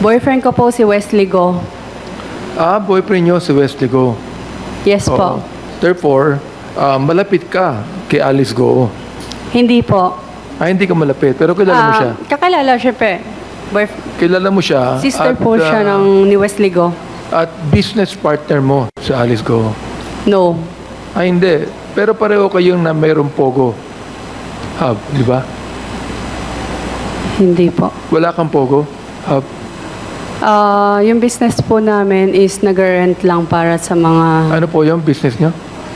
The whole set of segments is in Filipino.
Boyfriend ko po si Wesley Go. Boyfriend nyo si Wesley Go. Yes po. Therefore, malapit ka kay Alice Go. Hindi po. Hindi ka malapit, pero kilala mo siya. Kakilala, syempre. Kilala mo siya. Sister po siya ni Wesley Go. At business partner mo sa Alice Go. No. Hindi. Pero pareho kayong na mayroong Pogo Hub, di ba? Hindi po. Wala kang Pogo Hub? Yung business po namin is nag-rent lang para sa mga Ano po yung business niyo?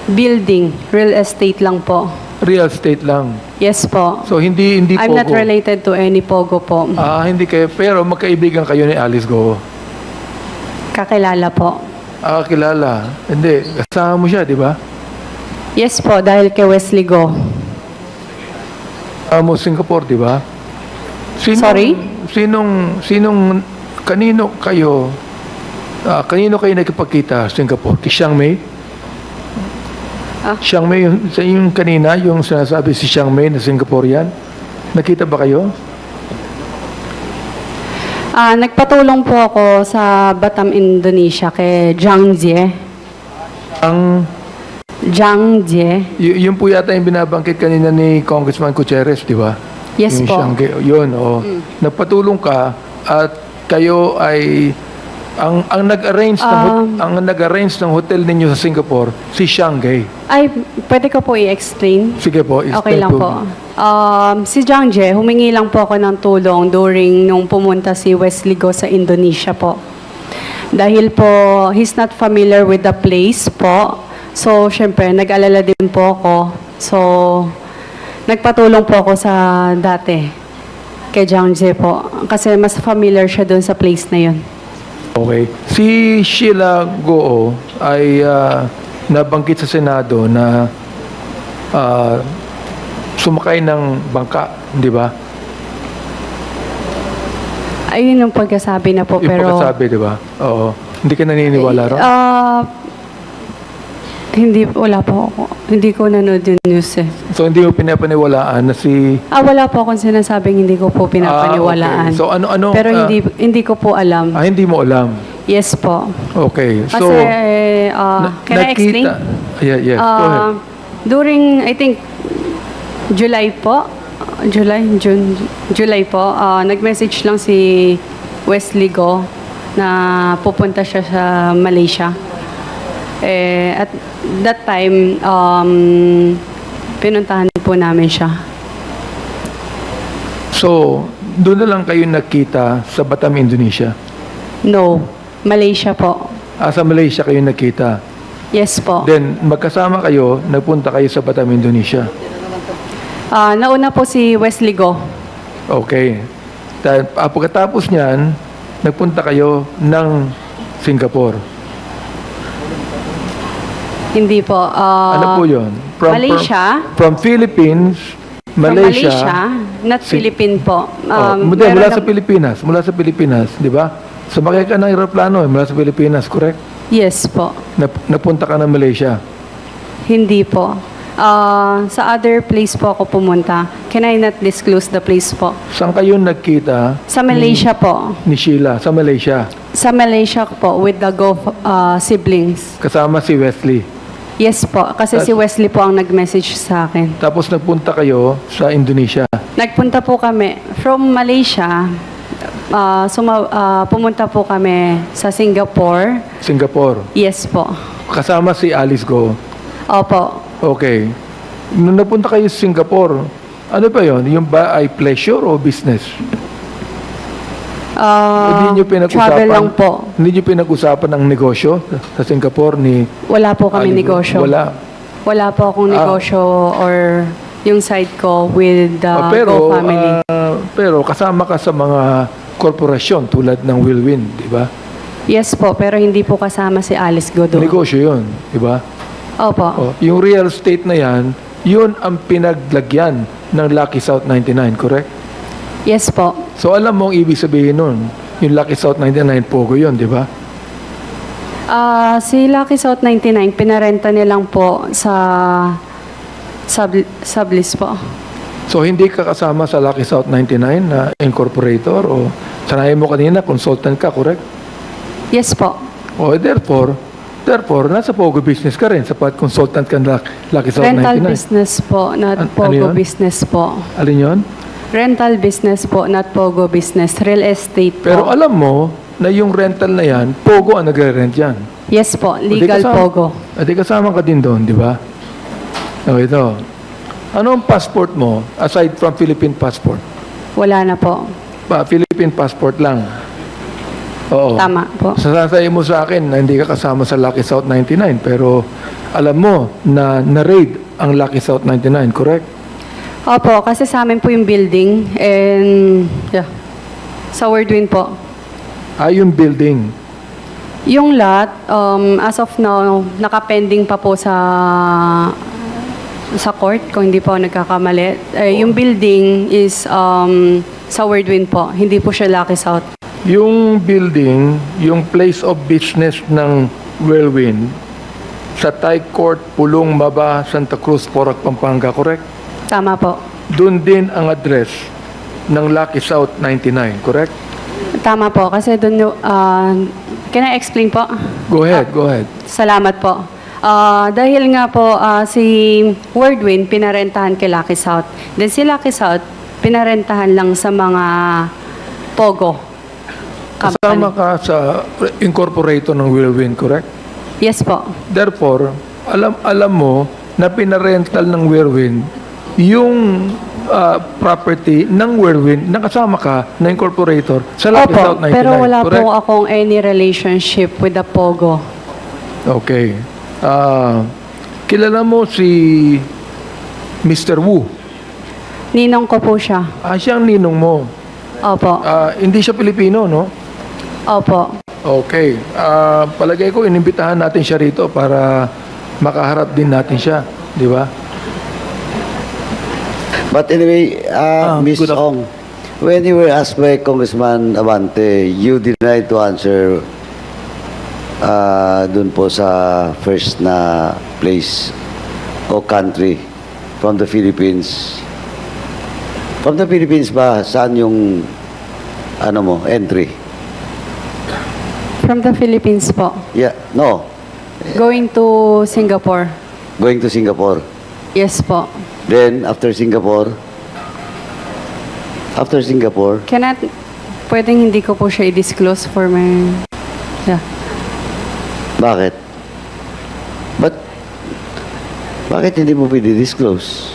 building, real estate lang po. Real estate lang. Yes po. So, hindi Pogo. I'm not related to any Pogo po. Hindi kayo. Pero magkaibigan kayo ni Alice Go. Kakilala po. Kilala. Hindi. Kasama mo siya, di ba? Yes po, dahil kay Wesley Go. Mo Singapore, di ba? Sorry? Kanino kayo nagkipagkita sa Singapore? Kay Chiang Mai? Chiang Mai, yung kanina, yung sinasabi si Chiang Mai na Singaporean, nakita ba kayo? Nagpatulong po ako sa Batam, Indonesia kay Zhang Jie. Zhang Jie. Yun po yata yung binabangkit kanina ni Congressman Gutierrez, di ba? Yes yung po. Yun, Nagpatulong ka at kayo ay ang nag-arrange ng hotel ninyo sa Singapore si Shanghai. Ay, pwede ko po i-explain? Sige po, Okay lang po. Si Zhang Jie, humingi lang po ako ng tulong during nung pumunta si Wesley Go sa Indonesia po. Dahil po, he's not familiar with the place po. So, syempre, nag-alala din po ako. So, nagpatulong po ako sa dati kay Zhang Jie po. Kasi mas familiar siya doon sa place na yun. Okay. Si Sheila Goo ay nabanggit sa Senado na sumakay ng bangka, di ba? Ayun yung pagkasabi na po, Yung pero... pagkasabi, di ba? Oo. Hindi ka naniniwala ron? Wala po ako. Hindi ko nanood yung news eh. So, hindi mo pinapaniwalaan na si... Wala po akong sinasabing hindi ko po pinapaniwalaan. Okay. So, ano... Pero hindi ko po alam. Hindi mo alam. Yes po. Okay. Kasi, So, can I explain? Yes. Go ahead. During, I think, July po, July po, nag-message lang si Wesley Go na pupunta siya sa Malaysia. At that time, pinuntahan po namin siya. So, doon na lang kayo nakita sa Batam, Indonesia? No, Malaysia po. Sa Malaysia kayo nakita? Yes po. Then, magkasama kayo, nagpunta kayo sa Batam, Indonesia? Nauna po si Wesley Go. Okay. Pagkatapos niyan, nagpunta kayo ng Singapore? Hindi po. Ano po yun? Malaysia. From Philippines, Malaysia. Not Philippine po. Mula sa Pilipinas. Mula sa Pilipinas, di ba? Sumakay ka ng aeroplano mula sa Pilipinas, correct? Yes po. Napunta ka ng Malaysia? Hindi po. Sa other place po ako pumunta. Can I not disclose the place po? Saan kayo nagkita? Sa Malaysia po. Ni Sheila, sa Malaysia. Sa Malaysia po with the Go siblings. Kasama si Wesley. Yes po, kasi si Wesley po ang nag-message sa akin. Tapos nagpunta kayo sa Indonesia. Nagpunta po kami from Malaysia. Pumunta po kami sa Singapore. Singapore. Yes po. Kasama si Alice Go. Opo. Okay. Nung napunta kayo sa Singapore, ano ba yon? Yung ba ay pleasure o business? Hindi nyo pinag-usapan, travel lang po. Hindi nyo pinag-usapan ng negosyo sa Singapore ni... Wala po kami negosyo. Wala po akong negosyo or yung side ko with the Go family. Pero kasama ka sa mga korporasyon tulad ng Wilwin, di ba? Yes po, pero hindi po kasama si Alice Go doon. Negosyo yun, di ba? Opo. Yung real estate na yan, yun ang pinaglagyan ng Lucky South 99, correct? Yes po. So alam mo ang ibig sabihin nun, yung Lucky South 99 Pogo yun, di ba? Si Lucky South 99, pinarenta nilang po sa sublease po. So hindi ka kasama sa Lucky South 99 na incorporator o Sanayin mo kanina, consultant ka, correct? Yes po. O, therefore, nasa Pogo business ka rin, sapat consultant ka ng Lucky South Rental 99. business po, not Ano Pogo yun? business po. Alin yun? Rental business po, not Pogo business. Real estate po. Pero alam mo na yung rental na yan, Pogo ang nagre-rent yan. Yes po, O, di legal kasama- Pogo. Di kasama ka din doon, di ba? O, ito. Ano ang passport mo aside from Philippine passport? Wala na po. Philippine passport lang. Oo. Tama po. Sasasayin mo sa akin na hindi ka kasama sa Lucky South 99, pero alam mo na na-raid ang Lucky South 99, correct? Opo, kasi sa amin po yung building and yeah. Sa Wordwin po. Yung building. Yung lot, as of now, nakapending pa po sa court, kung hindi po ako nagkakamali. Yung building is sa Wordwin po, hindi po siya Lucky South. Yung building, yung place of business ng Whirlwind, sa Thai Court, Pulong, Maba, Santa Cruz, Porac, Pampanga, correct? Tama po. Doon din ang address ng Lucky South 99, correct? Tama po, kasi doon, can I explain po? Go ahead, go ahead. Salamat po. Dahil nga po si Wordwin pinarentahan kay Lucky South. Then si Lucky South pinarentahan lang sa mga Pogo Kasama company. ka sa incorporator ng Whirlwind, correct? Yes po. Therefore, alam mo na pinarental ng Whirlwind yung property ng Whirlwind na kasama ka na incorporator sa Lucky South Opo, 99, pero wala correct? po akong any relationship with the Pogo. Okay. Kilala mo si Mr. Wu. Ninong ko po siya. Siyang ninong mo. Opo. Hindi siya Pilipino, no? Opo. Okay. Palagay ko, inimbitahan natin siya rito para makaharap din natin siya. Di ba? But anyway, Ms. good af- Ong, when you were asked by Congressman Abante, you denied to answer dun po sa first na place o country from the Philippines. From the Philippines ba, saan yung entry? From the Philippines po. Yeah, no. Going to Singapore. Going to Singapore. Yes po. Then, after Singapore, Pwedeng hindi ko po siya i-disclose for my... Yeah. bakit? Bakit hindi mo pwede-disclose?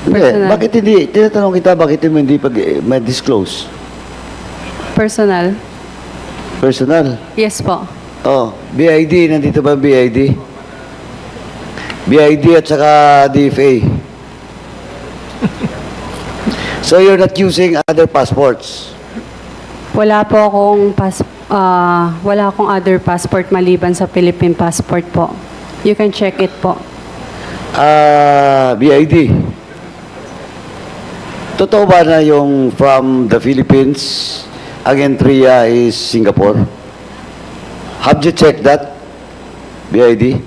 Hindi, Personal. bakit hindi? Tinatanong kita, bakit mo hindi ma-disclose? Personal. Personal. Yes po. Oh, BID, nandito ba ang BID? BID at saka DFA. So you're not using other passports? Wala po akong wala akong other passport maliban sa Philippine passport po. You can check it po. BID. Totoo ba na yung from the Philippines, ang entry is Singapore? Have you checked that, BID?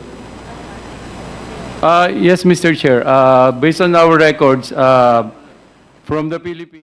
Yes, Mr. Chair. Based on our records, from the Philippines.